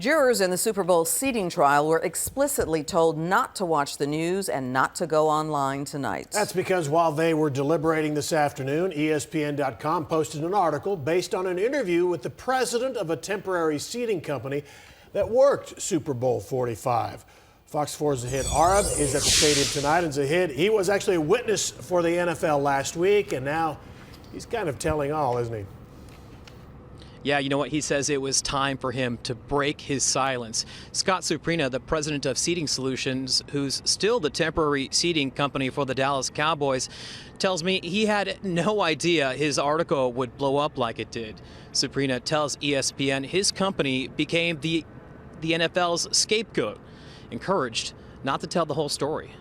Jurors in the Super Bowl seating trial were explicitly told not to watch the news and not to go online tonight. That's because while they were deliberating this afternoon, ESPN.com posted an article based on an interview with the president of a temporary seating company that worked Super Bowl 45. Fox 4's Zahid Arab is at the stadium tonight, and Zahid, he was actually a witness for the NFL last week, and now he's kind of telling all, isn't he? Yeah, you know what? He says it was time for him to break his silence. Scott Suprina, the president of Seating Solutions, who's still the temporary seating company for the Dallas Cowboys, tells me he had no idea his article would blow up like it did. Suprina tells ESPN his company became the NFL's scapegoat, encouraged not to tell the whole story.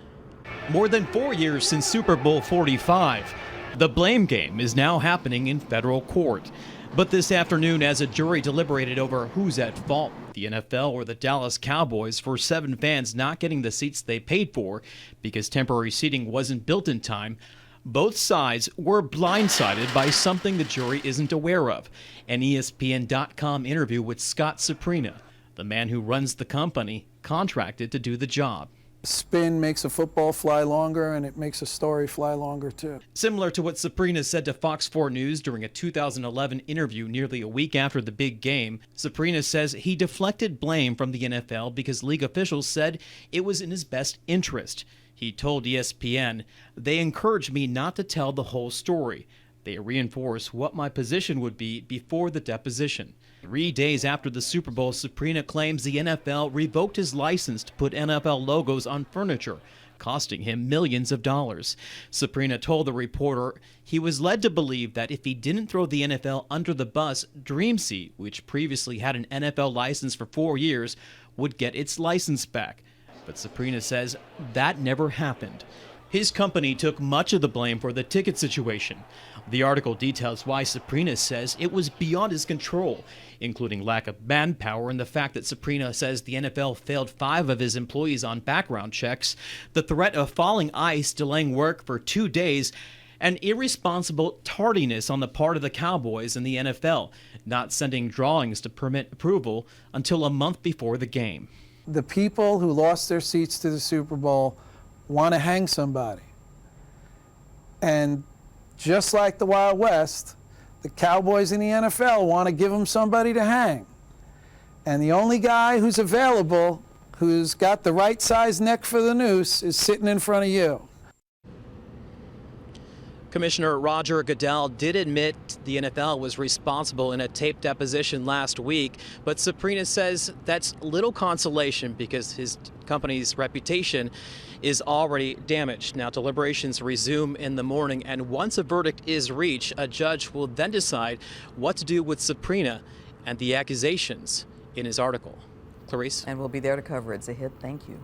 More than 4 years since Super Bowl 45, the blame game is now happening in federal court. But this afternoon, as a jury deliberated over who's at fault, the NFL or the Dallas Cowboys, for 7 fans not getting the seats they paid for because temporary seating wasn't built in time, both sides were blindsided by something the jury isn't aware of. An ESPN.com interview with Scott Suprina, the man who runs the company contracted to do the job. Spin makes a football fly longer, and it makes a story fly longer, too. Similar to what Suprina said to Fox 4 News during a 2011 interview nearly a week after the big game, Suprina says he deflected blame from the NFL because league officials said it was in his best interest. He told ESPN, "They encouraged me not to tell the whole story. They reinforced what my position would be before the deposition." 3 days after the Super Bowl, Suprina claims the NFL revoked his license to put NFL logos on furniture, costing him millions of dollars. Suprina told the reporter he was led to believe that if he didn't throw the NFL under the bus, DreamSeat, which previously had an NFL license for 4 years, would get its license back. But Suprina says that never happened. His company took much of the blame for the ticket situation. The article details why Suprina says it was beyond his control, including lack of manpower and the fact that Suprina says the NFL failed 5 of his employees on background checks, the threat of falling ice delaying work for 2 days, and irresponsible tardiness on the part of the Cowboys and the NFL, not sending drawings to permit approval until a month before the game. The people who lost their seats to the Super Bowl want to hang somebody. And just like the Wild West, the Cowboys and the NFL want to give them somebody to hang. And the only guy who's available, who's got the right size neck for the noose, is sitting in front of you. Commissioner Roger Goodell did admit the NFL was responsible in a taped deposition last week, but Suprina says that's little consolation because his company's reputation is already damaged. Now, deliberations resume in the morning, and once a verdict is reached, a judge will then decide what to do with Suprina and the accusations in his article. Clarice? And we'll be there to cover it. Zahid, thank you.